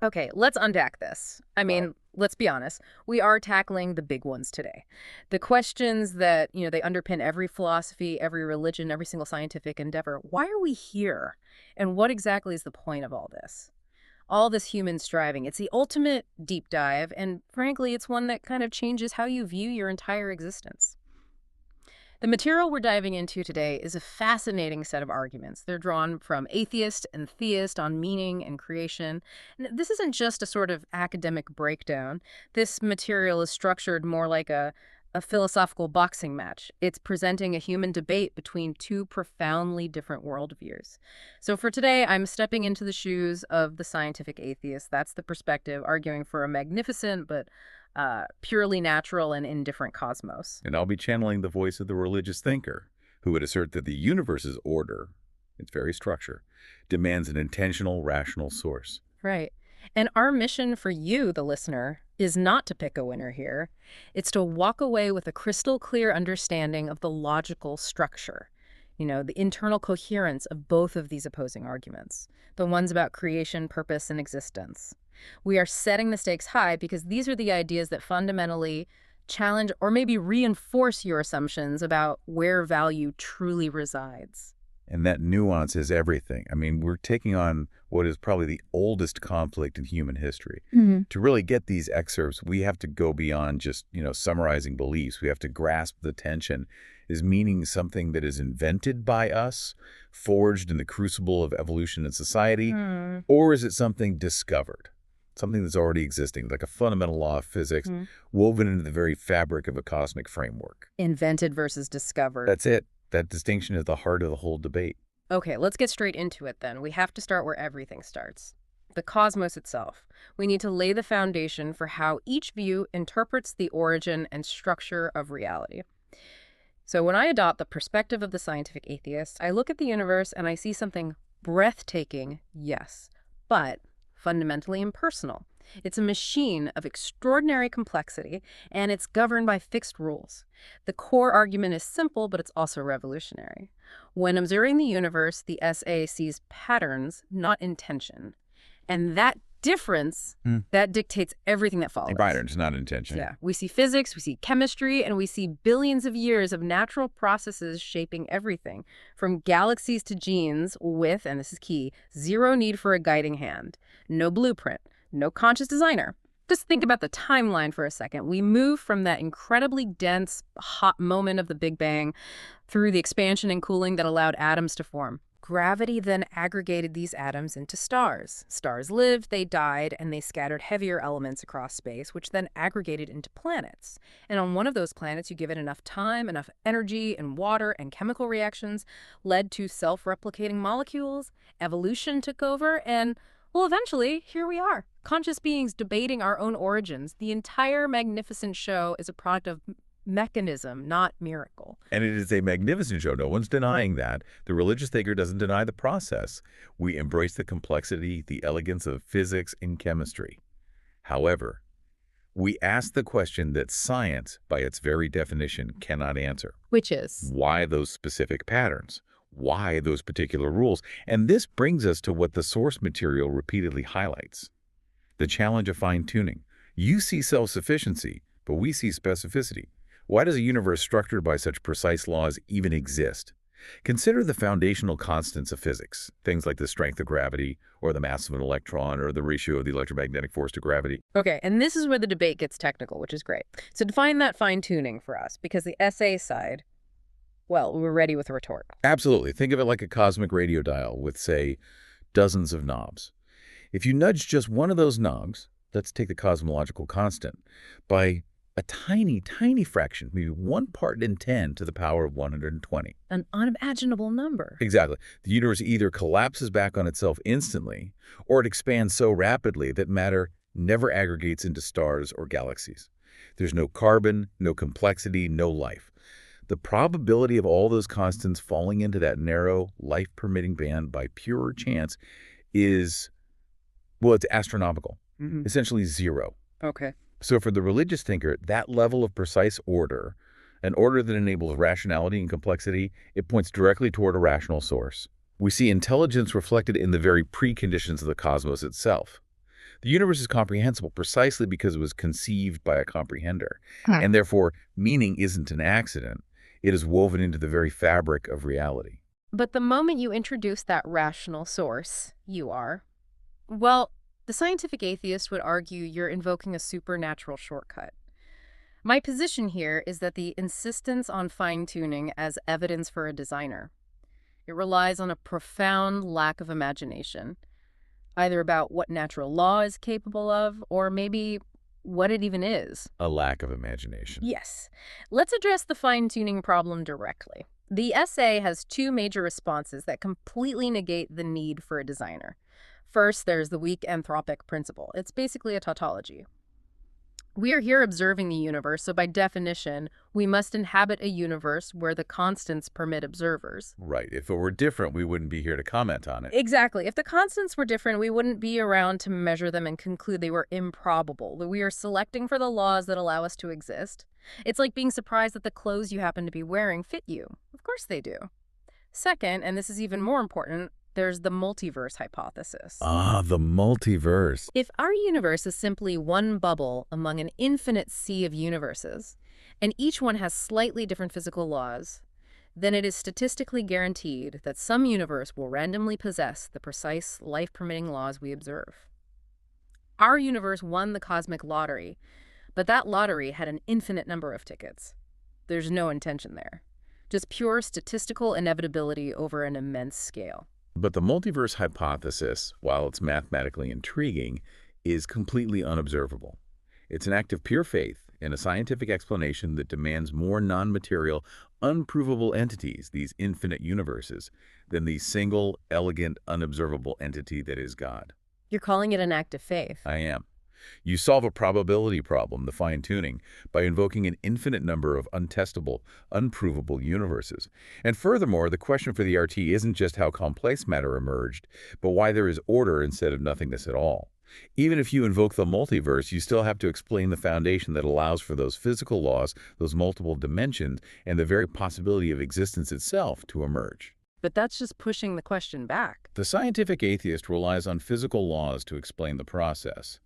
Okay, let's unpack this. I Wow. mean, let's be honest. We are tackling the big ones today. The questions that, they underpin every philosophy, every religion, every single scientific endeavor. Why are we here? And what exactly is the point of all this? All this human striving. It's the ultimate deep dive, and frankly, it's one that kind of changes how you view your entire existence. The material we're diving into today is a fascinating set of arguments. They're drawn from atheist and theist on meaning and creation. And this isn't just a sort of academic breakdown. This material is structured more like a philosophical boxing match. It's presenting a human debate between two profoundly different worldviews. So for today, I'm stepping into the shoes of the scientific atheist. That's the perspective, arguing for a magnificent but purely natural and indifferent cosmos. And I'll be channeling the voice of the religious thinker who would assert that the universe's order, its very structure, demands an intentional, rational source. Right. And our mission for you, the listener, is not to pick a winner here. It's to walk away with a crystal clear understanding of the logical structure, the internal coherence of both of these opposing arguments, the ones about creation, purpose, and existence. We are setting the stakes high because these are the ideas that fundamentally challenge or maybe reinforce your assumptions about where value truly resides. And that nuance is everything. I mean, we're taking on what is probably the oldest conflict in human history. To really get these excerpts, we have to go beyond just, summarizing beliefs. We have to grasp the tension. Is meaning something that is invented by us, forged in the crucible of evolution and society, Hmm. or is it something discovered? Something that's already existing, like a fundamental law of physics, Hmm. woven into the very fabric of a cosmic framework. Invented versus discovered. That's it. That distinction is the heart of the whole debate. Okay, let's get straight into it then. We have to start where everything starts. The cosmos itself. We need to lay the foundation for how each view interprets the origin and structure of reality. So when I adopt the perspective of the scientific atheist, I look at the universe and I see something breathtaking, yes, but fundamentally impersonal. It's a machine of extraordinary complexity, and it's governed by fixed rules. The core argument is simple, but it's also revolutionary. When observing the universe, the SA sees patterns, not intention. And that difference, Hmm. that dictates everything that follows. Patterns, not intention. Yeah, we see physics, we see chemistry, and we see billions of years of natural processes shaping everything, from galaxies to genes with, and this is key, zero need for a guiding hand, no blueprint, no conscious designer. Just think about the timeline for a second. We move from that incredibly dense, hot moment of the Big Bang through the expansion and cooling that allowed atoms to form. Gravity then aggregated these atoms into stars. Stars lived, they died, and they scattered heavier elements across space, which then aggregated into planets. And on one of those planets, you give it enough time, enough energy, and water, and chemical reactions led to self-replicating molecules. Evolution took over, and, well, eventually, here we are. Conscious beings debating our own origins. The entire magnificent show is a product of mechanism, not miracle. And it is a magnificent show. No one's denying that. The religious thinker doesn't deny the process. We embrace the complexity, the elegance of physics and chemistry. However, we ask the question that science, by its very definition, cannot answer. Which is? Why those specific patterns? Why those particular rules? And this brings us to what the source material repeatedly highlights: the challenge of fine-tuning. You see self-sufficiency, but we see specificity. Why does a universe structured by such precise laws even exist? Consider the foundational constants of physics, things like the strength of gravity, or the mass of an electron, or the ratio of the electromagnetic force to gravity. Okay, and this is where the debate gets technical, which is great. So define that fine-tuning for us, because the SA side, well, we're ready with a retort. Absolutely. Think of it like a cosmic radio dial with, say, dozens of knobs. If you nudge just one of those knobs, let's take the cosmological constant, by a tiny, tiny fraction, maybe 1 part in 10 to the power of 120. An unimaginable number. Exactly. The universe either collapses back on itself instantly, or it expands so rapidly that matter never aggregates into stars or galaxies. There's no carbon, no complexity, no life. The probability of all those constants falling into that narrow, life-permitting band by pure chance is, well, it's astronomical, essentially zero. Okay. So for the religious thinker, that level of precise order, an order that enables rationality and complexity, it points directly toward a rational source. We see intelligence reflected in the very preconditions of the cosmos itself. The universe is comprehensible precisely because it was conceived by a comprehender, Hmm. and therefore meaning isn't an accident. It is woven into the very fabric of reality. But the moment you introduce that rational source, well, the scientific atheist would argue you're invoking a supernatural shortcut. My position here is that the insistence on fine-tuning as evidence for a designer, it relies on a profound lack of imagination, either about what natural law is capable of, or maybe what it even is. A lack of imagination. Yes. Let's address the fine-tuning problem directly. The essay has two major responses that completely negate the need for a designer. First, there's the weak anthropic principle. It's basically a tautology. We are here observing the universe, so by definition, we must inhabit a universe where the constants permit observers. Right. If it were different, we wouldn't be here to comment on it. Exactly. If the constants were different, we wouldn't be around to measure them and conclude they were improbable, that we are selecting for the laws that allow us to exist. It's like being surprised that the clothes you happen to be wearing fit you. Of course they do. Second, and this is even more important, there's the multiverse hypothesis. Ah, the multiverse. If our universe is simply one bubble among an infinite sea of universes, and each one has slightly different physical laws, then it is statistically guaranteed that some universe will randomly possess the precise life-permitting laws we observe. Our universe won the cosmic lottery, but that lottery had an infinite number of tickets. There's no intention there. Just pure statistical inevitability over an immense scale. But the multiverse hypothesis, while it's mathematically intriguing, is completely unobservable. It's an act of pure faith in a scientific explanation that demands more non-material, unprovable entities, these infinite universes, than the single, elegant, unobservable entity that is God. You're calling it an act of faith. I am. You solve a probability problem, the fine-tuning, by invoking an infinite number of untestable, unprovable universes. And furthermore, the question for the RT isn't just how complex matter emerged, but why there is order instead of nothingness at all. Even if you invoke the multiverse, you still have to explain the foundation that allows for those physical laws, those multiple dimensions, and the very possibility of existence itself to emerge. But that's just pushing the question back. The scientific atheist relies on physical laws to explain the process.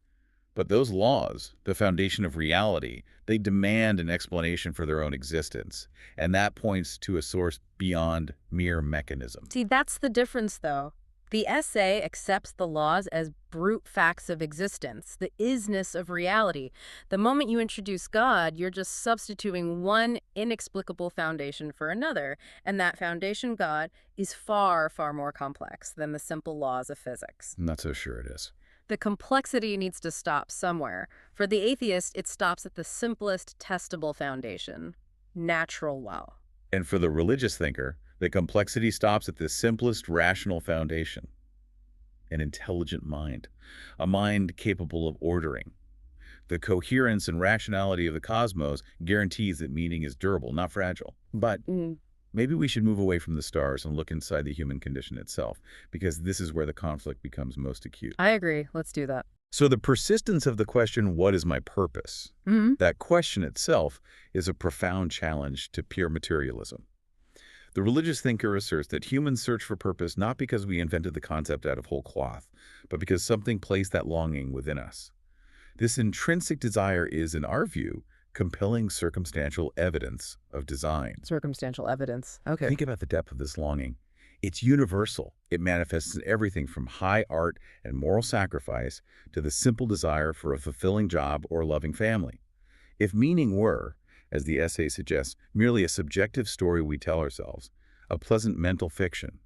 But those laws, the foundation of reality, they demand an explanation for their own existence. And that points to a source beyond mere mechanism. See, that's the difference, though. The essay accepts the laws as brute facts of existence, the isness of reality. The moment you introduce God, you're just substituting one inexplicable foundation for another, and that foundation, God, is far, far more complex than the simple laws of physics. I'm not so sure it is. The complexity needs to stop somewhere. For the atheist, it stops at the simplest testable foundation, natural law. And for the religious thinker, the complexity stops at the simplest rational foundation, an intelligent mind, a mind capable of ordering. The coherence and rationality of the cosmos guarantees that meaning is durable, not fragile. But maybe we should move away from the stars and look inside the human condition itself, because this is where the conflict becomes most acute. I agree. Let's do that. So the persistence of the question, what is my purpose? That question itself is a profound challenge to pure materialism. The religious thinker asserts that humans search for purpose not because we invented the concept out of whole cloth, but because something placed that longing within us. This intrinsic desire is, in our view, compelling circumstantial evidence of design. Circumstantial evidence. Okay. Think about the depth of this longing. It's universal. It manifests in everything from high art and moral sacrifice to the simple desire for a fulfilling job or a loving family. If meaning were, as the essay suggests, merely a subjective story we tell ourselves, a pleasant mental fiction,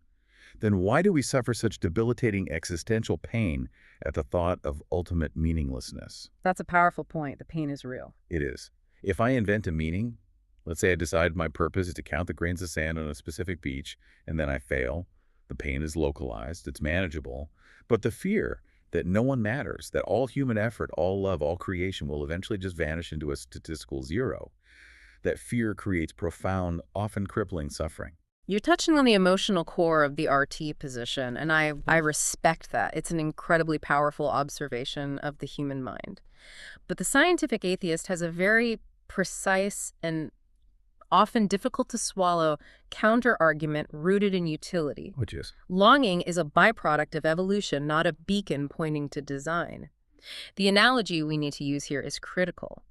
then why do we suffer such debilitating existential pain at the thought of ultimate meaninglessness? That's a powerful point. The pain is real. It is. If I invent a meaning, let's say I decide my purpose is to count the grains of sand on a specific beach, and then I fail, the pain is localized, it's manageable, but the fear that no one matters, that all human effort, all love, all creation will eventually just vanish into a statistical zero, that fear creates profound, often crippling suffering. You're touching on the emotional core of the RT position, and I respect that. It's an incredibly powerful observation of the human mind. But the scientific atheist has a very precise and often difficult to swallow counter-argument rooted in utility. Which is? Longing is a byproduct of evolution, not a beacon pointing to design. The analogy we need to use here is critical.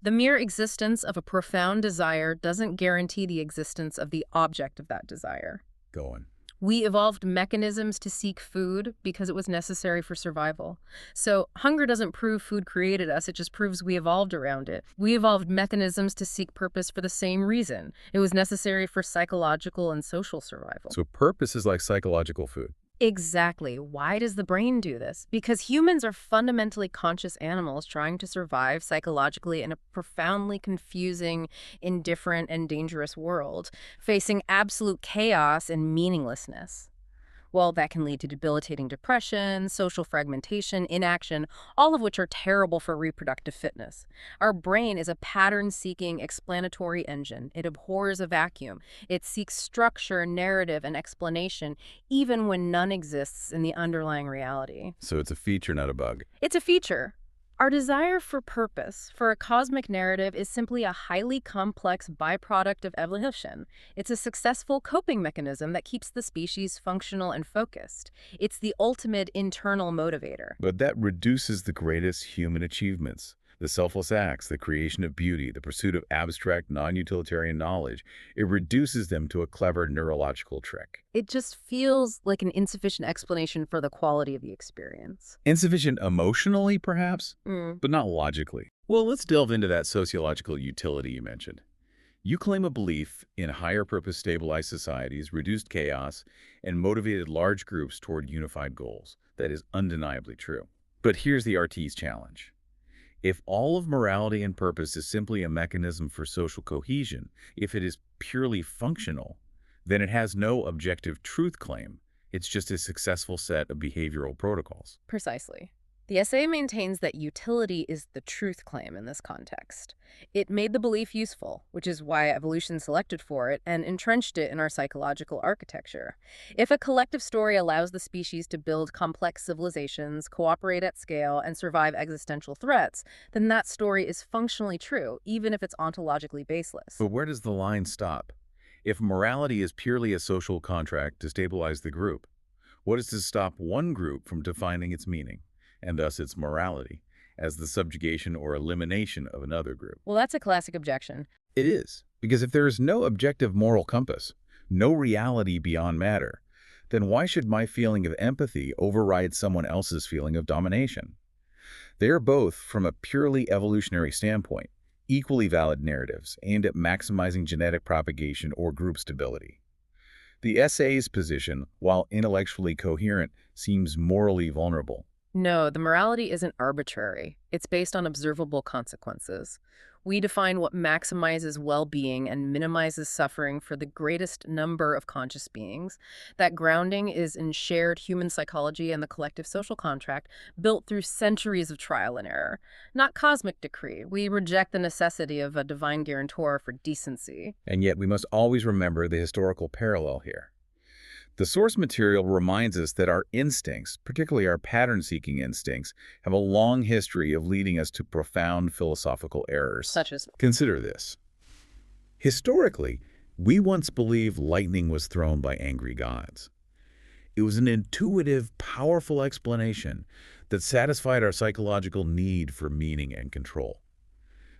The mere existence of a profound desire doesn't guarantee the existence of the object of that desire. Going. We evolved mechanisms to seek food because it was necessary for survival. So hunger doesn't prove food created us, it just proves we evolved around it. We evolved mechanisms to seek purpose for the same reason. It was necessary for psychological and social survival. So purpose is like psychological food. Exactly. Why does the brain do this? Because humans are fundamentally conscious animals trying to survive psychologically in a profoundly confusing, indifferent, and dangerous world, facing absolute chaos and meaninglessness. Well, that can lead to debilitating depression, social fragmentation, inaction, all of which are terrible for reproductive fitness. Our brain is a pattern-seeking explanatory engine. It abhors a vacuum. It seeks structure, narrative, and explanation, even when none exists in the underlying reality. So it's a feature, not a bug. It's a feature. Our desire for purpose, for a cosmic narrative, is simply a highly complex byproduct of evolution. It's a successful coping mechanism that keeps the species functional and focused. It's the ultimate internal motivator. But that reduces the greatest human achievements. The selfless acts, the creation of beauty, the pursuit of abstract, non-utilitarian knowledge. It reduces them to a clever neurological trick. It just feels like an insufficient explanation for the quality of the experience. Insufficient emotionally, perhaps, Mm. but not logically. Well, let's delve into that sociological utility you mentioned. You claim a belief in higher purpose stabilized societies, reduced chaos, and motivated large groups toward unified goals. That is undeniably true. But here's the RT's challenge. If all of morality and purpose is simply a mechanism for social cohesion, if it is purely functional, then it has no objective truth claim. It's just a successful set of behavioral protocols. Precisely. The essay maintains that utility is the truth claim in this context. It made the belief useful, which is why evolution selected for it and entrenched it in our psychological architecture. If a collective story allows the species to build complex civilizations, cooperate at scale, and survive existential threats, then that story is functionally true, even if it's ontologically baseless. But where does the line stop? If morality is purely a social contract to stabilize the group, what is to stop one group from defining its meaning, and thus its morality, as the subjugation or elimination of another group? Well, that's a classic objection. It is, because if there is no objective moral compass, no reality beyond matter, then why should my feeling of empathy override someone else's feeling of domination? They are both, from a purely evolutionary standpoint, equally valid narratives aimed at maximizing genetic propagation or group stability. The essay's position, while intellectually coherent, seems morally vulnerable. No, the morality isn't arbitrary. It's based on observable consequences. We define what maximizes well-being and minimizes suffering for the greatest number of conscious beings. That grounding is in shared human psychology and the collective social contract built through centuries of trial and error. Not cosmic decree. We reject the necessity of a divine guarantor for decency. And yet we must always remember the historical parallel here. The source material reminds us that our instincts, particularly our pattern-seeking instincts, have a long history of leading us to profound philosophical errors. Such as? Consider this. Historically, we once believed lightning was thrown by angry gods. It was an intuitive, powerful explanation that satisfied our psychological need for meaning and control.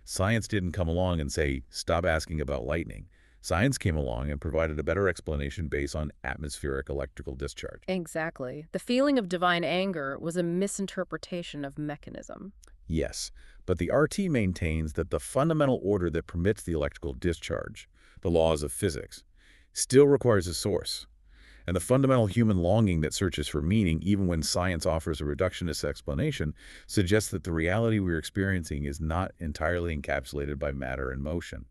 Science didn't come along and say, stop asking about lightning. Science came along and provided a better explanation based on atmospheric electrical discharge. Exactly. The feeling of divine anger was a misinterpretation of mechanism. Yes, but the RT maintains that the fundamental order that permits the electrical discharge, the laws of physics, still requires a source. And the fundamental human longing that searches for meaning, even when science offers a reductionist explanation, suggests that the reality we're experiencing is not entirely encapsulated by matter and motion.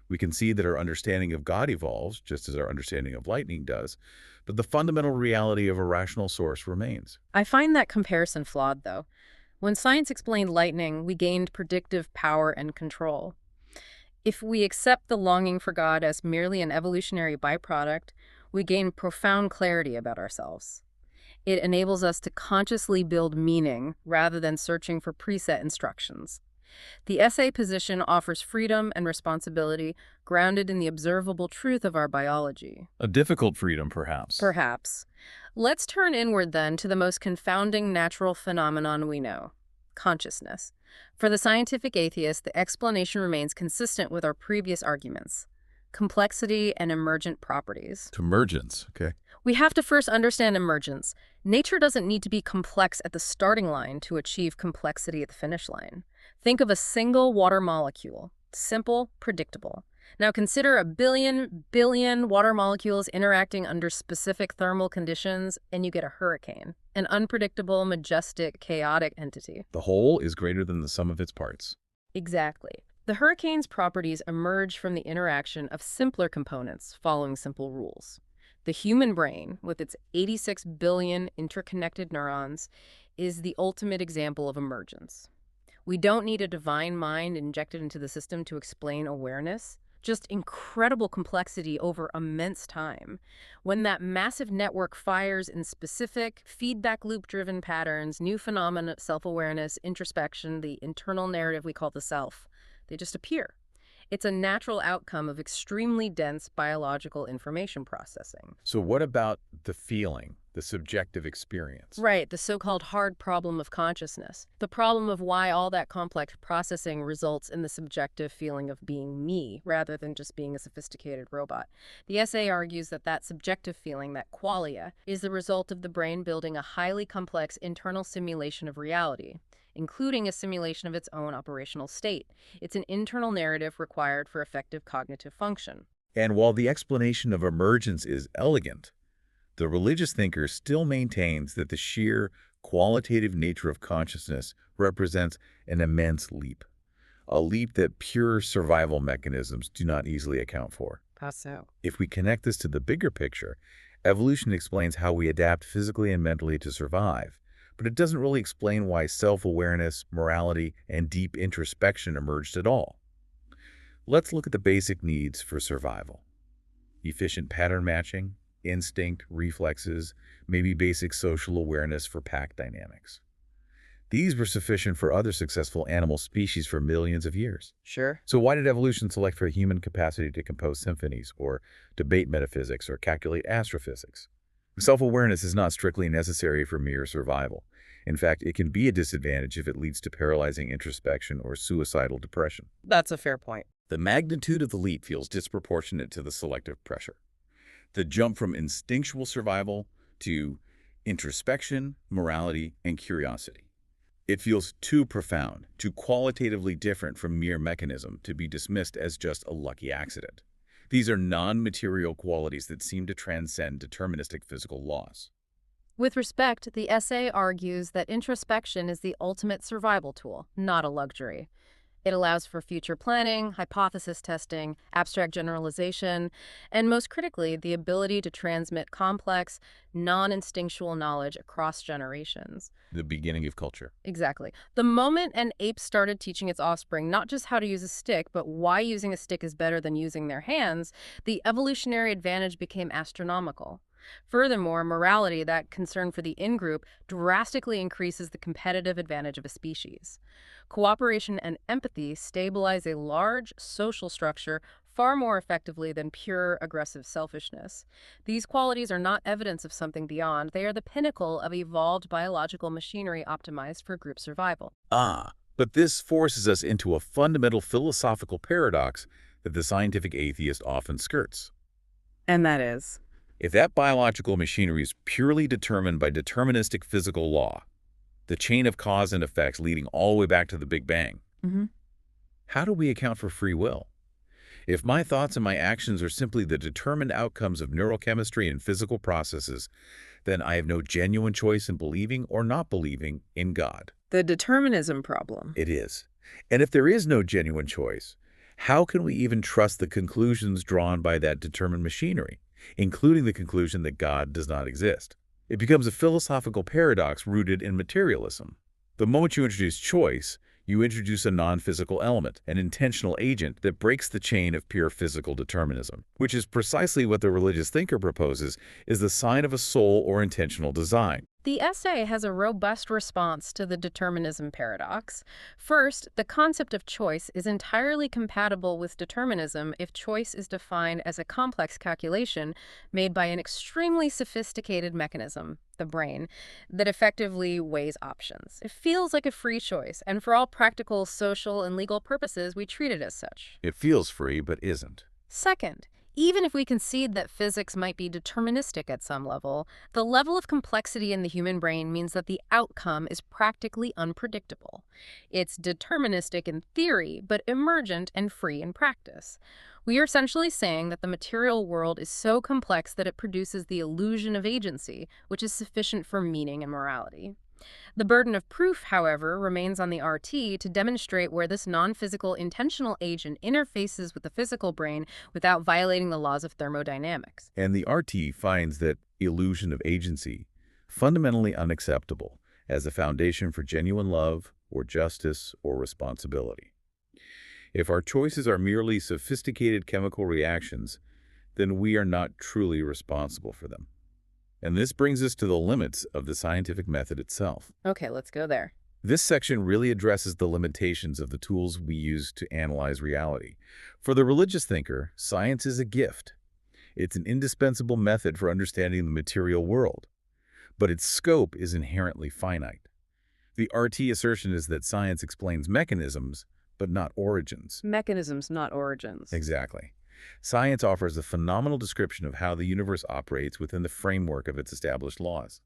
We can see that our understanding of God evolves, just as our understanding of lightning does, but the fundamental reality of a rational source remains. I find that comparison flawed, though. When science explained lightning, we gained predictive power and control. If we accept the longing for God as merely an evolutionary byproduct, we gain profound clarity about ourselves. It enables us to consciously build meaning rather than searching for preset instructions. The essay position offers freedom and responsibility grounded in the observable truth of our biology. A difficult freedom, perhaps. Perhaps. Let's turn inward then to the most confounding natural phenomenon we know, Consciousness. For the scientific atheist, the explanation remains consistent with our previous arguments. Complexity and emergent properties. Emergence, okay. We have to first understand emergence. Nature doesn't need to be complex at the starting line to achieve complexity at the finish line. Think of a single water molecule. Simple, predictable. Now consider a billion water molecules interacting under specific thermal conditions, and you get a hurricane. An unpredictable, majestic, chaotic entity. The whole is greater than the sum of its parts. Exactly. The hurricane's properties emerge from the interaction of simpler components following simple rules. The human brain, with its 86 billion interconnected neurons, is the ultimate example of emergence. We don't need a divine mind injected into the system to explain awareness, just incredible complexity over immense time. When that massive network fires in specific, feedback loop-driven patterns, new phenomena, self-awareness, introspection, the internal narrative we call the self, they just appear. It's a natural outcome of extremely dense biological information processing. So what about the feeling, the subjective experience? Right, the so-called hard problem of consciousness. The problem of why all that complex processing results in the subjective feeling of being me, rather than just being a sophisticated robot. The essay argues that that subjective feeling, that qualia, is the result of the brain building a highly complex internal simulation of reality, including a simulation of its own operational state. It's an internal narrative required for effective cognitive function. And while the explanation of emergence is elegant, the religious thinker still maintains that the sheer qualitative nature of consciousness represents an immense leap, a leap that pure survival mechanisms do not easily account for. How so? If we connect this to the bigger picture, evolution explains how we adapt physically and mentally to survive, but it doesn't really explain why self-awareness, morality, and deep introspection emerged at all. Let's look at the basic needs for survival. Efficient pattern matching, instinct, reflexes, maybe basic social awareness for pack dynamics. These were sufficient for other successful animal species for millions of years. Sure. So why did evolution select for human capacity to compose symphonies, or debate metaphysics, or calculate astrophysics? Self-awareness is not strictly necessary for mere survival. In fact, it can be a disadvantage if it leads to paralyzing introspection or suicidal depression. That's a fair point. The magnitude of the leap feels disproportionate to the selective pressure. The jump from instinctual survival to introspection, morality, and curiosity. It feels too profound, too qualitatively different from mere mechanism to be dismissed as just a lucky accident. These are non-material qualities that seem to transcend deterministic physical laws. With respect, the essay argues that introspection is the ultimate survival tool, not a luxury. It allows for future planning, hypothesis testing, abstract generalization, and most critically, the ability to transmit complex, non-instinctual knowledge across generations. The beginning of culture. Exactly. The moment an ape started teaching its offspring not just how to use a stick, but why using a stick is better than using their hands, the evolutionary advantage became astronomical. Furthermore, morality, that concern for the in-group, drastically increases the competitive advantage of a species. Cooperation and empathy stabilize a large social structure far more effectively than pure aggressive selfishness. These qualities are not evidence of something beyond. They are the pinnacle of evolved biological machinery optimized for group survival. But this forces us into a fundamental philosophical paradox that the scientific atheist often skirts. And that is? If that biological machinery is purely determined by deterministic physical law, the chain of cause and effects leading all the way back to the Big Bang, how do we account for free will? If my thoughts and my actions are simply the determined outcomes of neurochemistry and physical processes, then I have no genuine choice in believing or not believing in God. The determinism problem. It is. And if there is no genuine choice, how can we even trust the conclusions drawn by that determined machinery, including the conclusion that God does not exist? It becomes a philosophical paradox rooted in materialism. The moment you introduce choice, you introduce a non-physical element, an intentional agent that breaks the chain of pure physical determinism, which is precisely what the religious thinker proposes is the sign of a soul or intentional design. The essay has a robust response to the determinism paradox. First, the concept of choice is entirely compatible with determinism if choice is defined as a complex calculation made by an extremely sophisticated mechanism, the brain, that effectively weighs options. It feels like a free choice, and for all practical, social, and legal purposes, we treat it as such. It feels free, but isn't. Second, even if we concede that physics might be deterministic at some level, the level of complexity in the human brain means that the outcome is practically unpredictable. It's deterministic in theory, but emergent and free in practice. We are essentially saying that the material world is so complex that it produces the illusion of agency, which is sufficient for meaning and morality. The burden of proof, however, remains on the RT to demonstrate where this non-physical intentional agent interfaces with the physical brain without violating the laws of thermodynamics. And the RT finds that illusion of agency fundamentally unacceptable as the foundation for genuine love or justice or responsibility. If our choices are merely sophisticated chemical reactions, then we are not truly responsible for them. And this brings us to the limits of the scientific method itself. Okay, let's go there. This section really addresses the limitations of the tools we use to analyze reality. For the religious thinker, science is a gift. It's an indispensable method for understanding the material world, but its scope is inherently finite. The RT assertion is that science explains mechanisms, but not origins. Mechanisms, not origins. Exactly. Science offers a phenomenal description of how the universe operates within the framework of its established laws.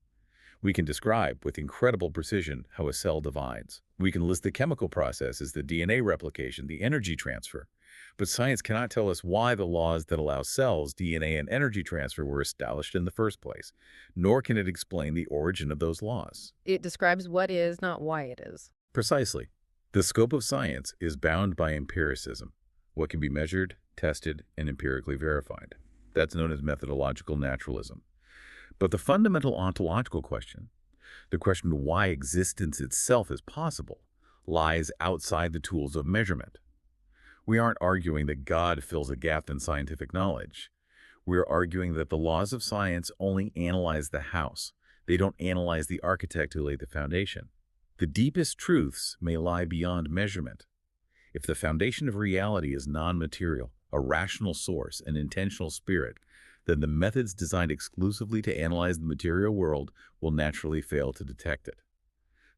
We can describe, with incredible precision, how a cell divides. We can list the chemical processes, the DNA replication, the energy transfer. But science cannot tell us why the laws that allow cells, DNA, and energy transfer were established in the first place, nor can it explain the origin of those laws. It describes what is, not why it is. Precisely. The scope of science is bound by empiricism, what can be measured, tested, and empirically verified. That's known as methodological naturalism. But the fundamental ontological question, the question why existence itself is possible, lies outside the tools of measurement. We aren't arguing that God fills a gap in scientific knowledge. We're arguing that the laws of science only analyze the house. They don't analyze the architect who laid the foundation. The deepest truths may lie beyond measurement. If the foundation of reality is non-material, a rational source, an intentional spirit, then the methods designed exclusively to analyze the material world will naturally fail to detect it.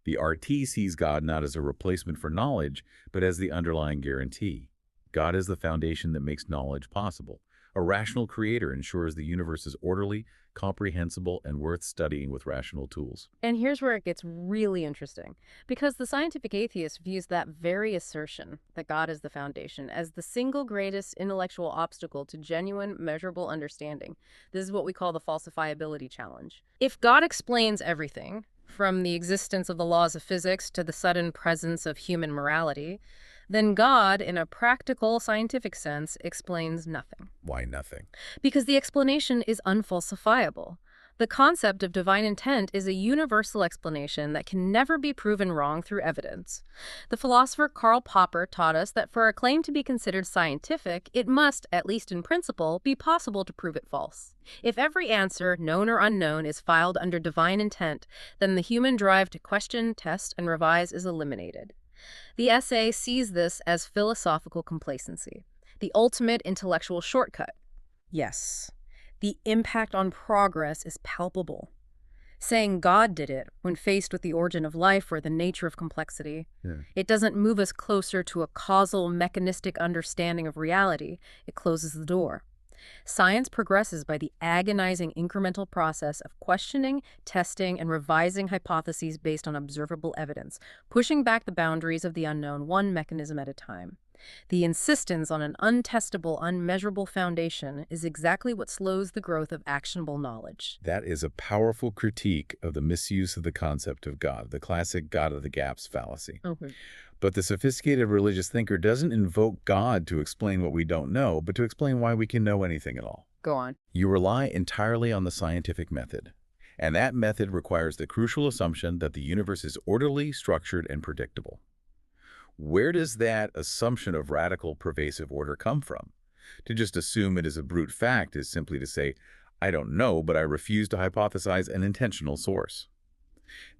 The RT sees God not as a replacement for knowledge, but as the underlying guarantee. God is the foundation that makes knowledge possible. A rational creator ensures the universe is orderly, comprehensible, and worth studying with rational tools. And here's where it gets really interesting, because the scientific atheist views that very assertion, that God is the foundation, as the single greatest intellectual obstacle to genuine, measurable understanding. This is what we call the falsifiability challenge. If God explains everything, from the existence of the laws of physics to the sudden presence of human morality, then God, in a practical scientific sense, explains nothing. Why nothing? Because the explanation is unfalsifiable. The concept of divine intent is a universal explanation that can never be proven wrong through evidence. The philosopher Karl Popper taught us that for a claim to be considered scientific, it must, at least in principle, be possible to prove it false. If every answer, known or unknown, is filed under divine intent, then the human drive to question, test, and revise is eliminated. The essay sees this as philosophical complacency, the ultimate intellectual shortcut. Yes, the impact on progress is palpable. Saying God did it when faced with the origin of life or the nature of complexity, it doesn't move us closer to a causal, mechanistic understanding of reality. It closes the door. Science progresses by the agonizing incremental process of questioning, testing, and revising hypotheses based on observable evidence, pushing back the boundaries of the unknown one mechanism at a time. The insistence on an untestable, unmeasurable foundation is exactly what slows the growth of actionable knowledge. That is a powerful critique of the misuse of the concept of God, the classic God of the gaps fallacy. Okay. But the sophisticated religious thinker doesn't invoke God to explain what we don't know, but to explain why we can know anything at all. Go on. You rely entirely on the scientific method, and that method requires the crucial assumption that the universe is orderly, structured, and predictable. Where does that assumption of radical, pervasive order come from? To just assume it is a brute fact is simply to say, I don't know, but I refuse to hypothesize an intentional source.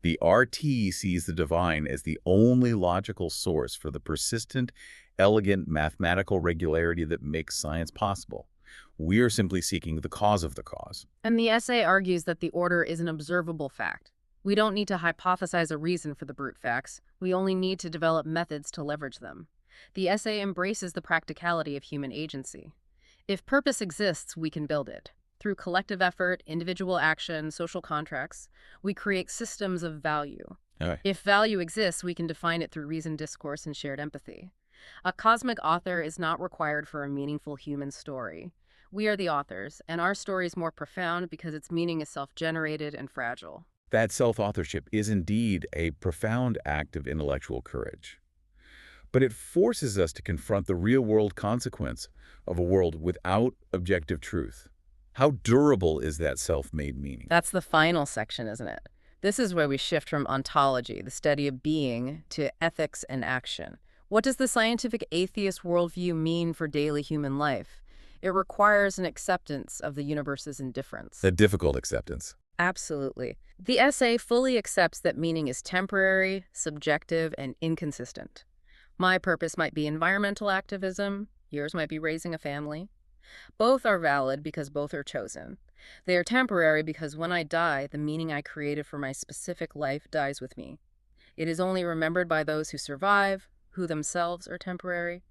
The RT sees the divine as the only logical source for the persistent, elegant mathematical regularity that makes science possible. We are simply seeking the cause of the cause. And the essay argues that the order is an observable fact. We don't need to hypothesize a reason for the brute facts. We only need to develop methods to leverage them. The essay embraces the practicality of human agency. If purpose exists, we can build it. Through collective effort, individual action, social contracts, we create systems of value. All right. If value exists, we can define it through reasoned discourse and shared empathy. A cosmic author is not required for a meaningful human story. We are the authors, and our story is more profound because its meaning is self-generated and fragile. That self-authorship is indeed a profound act of intellectual courage. But it forces us to confront the real-world consequence of a world without objective truth. How durable is that self-made meaning? That's the final section, isn't it? This is where we shift from ontology, the study of being, to ethics and action. What does the scientific atheist worldview mean for daily human life? It requires an acceptance of the universe's indifference. A difficult acceptance. Absolutely. The essay fully accepts that meaning is temporary, subjective, and inconsistent. My purpose might be environmental activism. Yours might be raising a family. Both are valid because both are chosen. They are temporary because when I die, the meaning I created for my specific life dies with me. It is only remembered by those who survive, who themselves are temporary.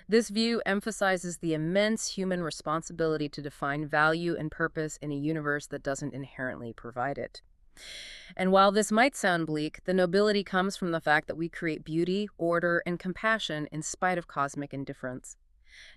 This view emphasizes the immense human responsibility to define value and purpose in a universe that doesn't inherently provide it. And while this might sound bleak, the nobility comes from the fact that we create beauty, order, and compassion in spite of cosmic indifference.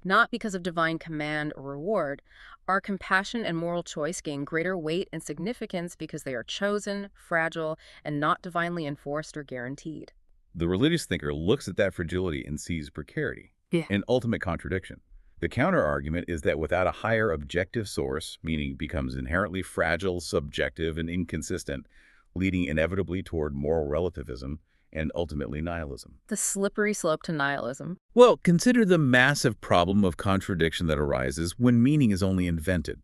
Not because of divine command or reward, our compassion and moral choice gain greater weight and significance because they are chosen, fragile, and not divinely enforced or guaranteed. The religious thinker looks at that fragility and sees precarity, an ultimate contradiction. The counter-argument is that without a higher objective source, meaning becomes inherently fragile, subjective, and inconsistent, leading inevitably toward moral relativism and ultimately nihilism. The slippery slope to nihilism. Well, consider the massive problem of contradiction that arises when meaning is only invented.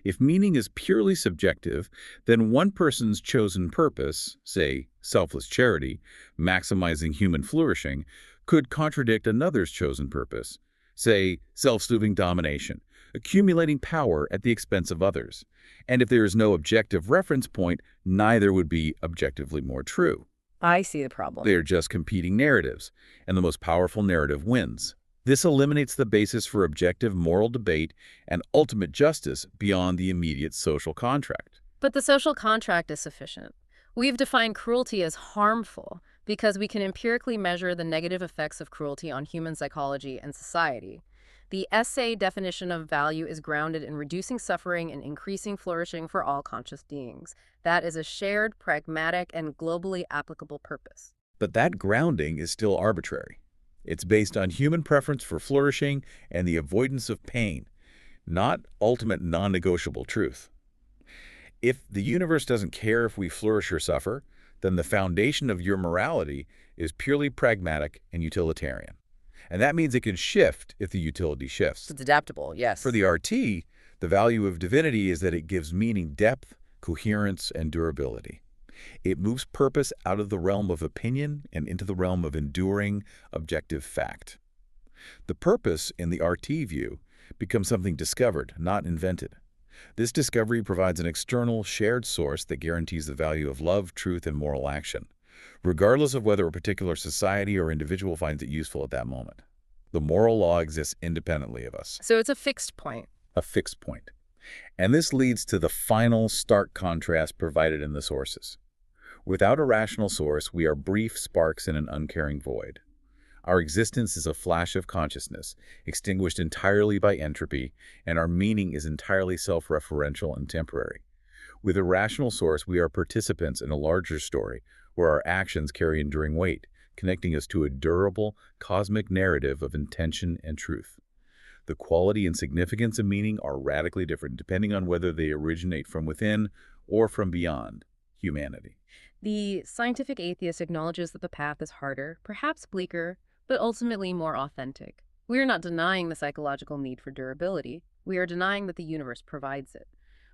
If meaning is purely subjective, then one person's chosen purpose, say selfless charity, maximizing human flourishing, could contradict another's chosen purpose, say self-soothing domination, accumulating power at the expense of others. And if there is no objective reference point, neither would be objectively more true. I see the problem. They are just competing narratives, and the most powerful narrative wins. This eliminates the basis for objective moral debate and ultimate justice beyond the immediate social contract. But the social contract is sufficient. We've defined cruelty as harmful because we can empirically measure the negative effects of cruelty on human psychology and society. The essay definition of value is grounded in reducing suffering and increasing flourishing for all conscious beings. That is a shared, pragmatic, and globally applicable purpose. But that grounding is still arbitrary. It's based on human preference for flourishing and the avoidance of pain, not ultimate non-negotiable truth. If the universe doesn't care if we flourish or suffer, then the foundation of your morality is purely pragmatic and utilitarian. And that means it can shift if the utility shifts. It's adaptable, yes. For the RT, the value of divinity is that it gives meaning depth, coherence, and durability. It moves purpose out of the realm of opinion and into the realm of enduring, objective fact. The purpose in the RT view becomes something discovered, not invented. This discovery provides an external, shared source that guarantees the value of love, truth, and moral action, regardless of whether a particular society or individual finds it useful at that moment. The moral law exists independently of us. So it's a fixed point. A fixed point. And this leads to the final stark contrast provided in the sources. Without a rational source, we are brief sparks in an uncaring void. Our existence is a flash of consciousness, extinguished entirely by entropy, and our meaning is entirely self-referential and temporary. With a rational source, we are participants in a larger story, where our actions carry enduring weight, connecting us to a durable, cosmic narrative of intention and truth. The quality and significance of meaning are radically different depending on whether they originate from within or from beyond humanity. The scientific atheist acknowledges that the path is harder, perhaps bleaker, but ultimately more authentic. We are not denying the psychological need for durability. We are denying that the universe provides it.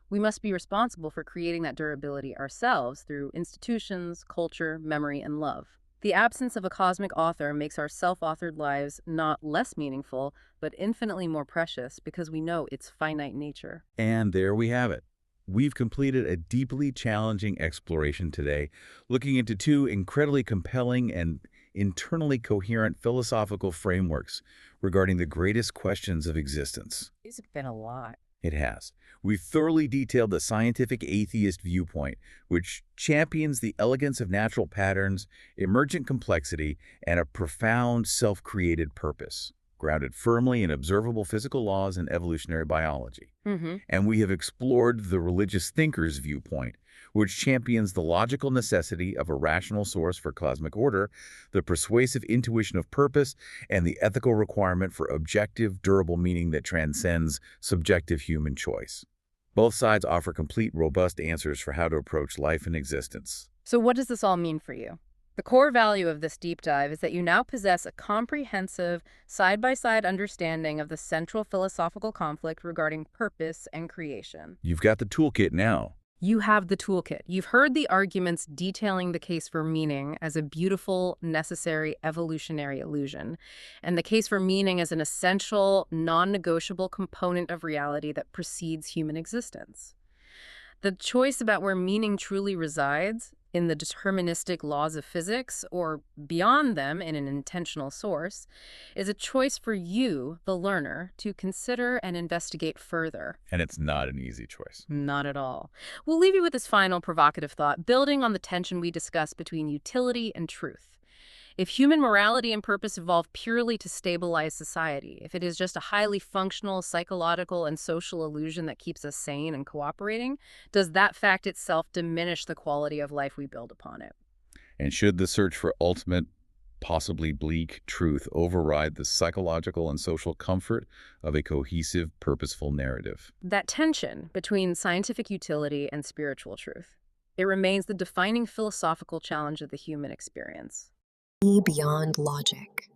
We must be responsible for creating that durability ourselves through institutions, culture, memory, and love. The absence of a cosmic author makes our self-authored lives not less meaningful, but infinitely more precious because we know its finite nature. And there we have it. We've completed a deeply challenging exploration today, looking into two incredibly compelling and internally coherent philosophical frameworks regarding the greatest questions of existence. It's been a lot. It has. We've thoroughly detailed the scientific atheist viewpoint, which champions the elegance of natural patterns, emergent complexity, and a profound self-created purpose, grounded firmly in observable physical laws and evolutionary biology. Mm-hmm. And we have explored the religious thinker's viewpoint, which champions the logical necessity of a rational source for cosmic order, the persuasive intuition of purpose, and the ethical requirement for objective, durable meaning that transcends subjective human choice. Both sides offer complete, robust answers for how to approach life and existence. So what does this all mean for you? The core value of this deep dive is that you now possess a comprehensive, side-by-side understanding of the central philosophical conflict regarding purpose and creation. You've got the toolkit now. You have the toolkit. You've heard the arguments detailing the case for meaning as a beautiful, necessary evolutionary illusion, and the case for meaning as an essential, non-negotiable component of reality that precedes human existence. The choice about where meaning truly resides, in the deterministic laws of physics or beyond them in an intentional source, is a choice for you, the learner, to consider and investigate further. And it's not an easy choice. Not at all. We'll leave you with this final provocative thought, building on the tension we discussed between utility and truth. If human morality and purpose evolve purely to stabilize society, if it is just a highly functional psychological and social illusion that keeps us sane and cooperating, does that fact itself diminish the quality of life we build upon it? And should the search for ultimate, possibly bleak truth override the psychological and social comfort of a cohesive, purposeful narrative? That tension between scientific utility and spiritual truth, it remains the defining philosophical challenge of the human experience. Be beyond logic.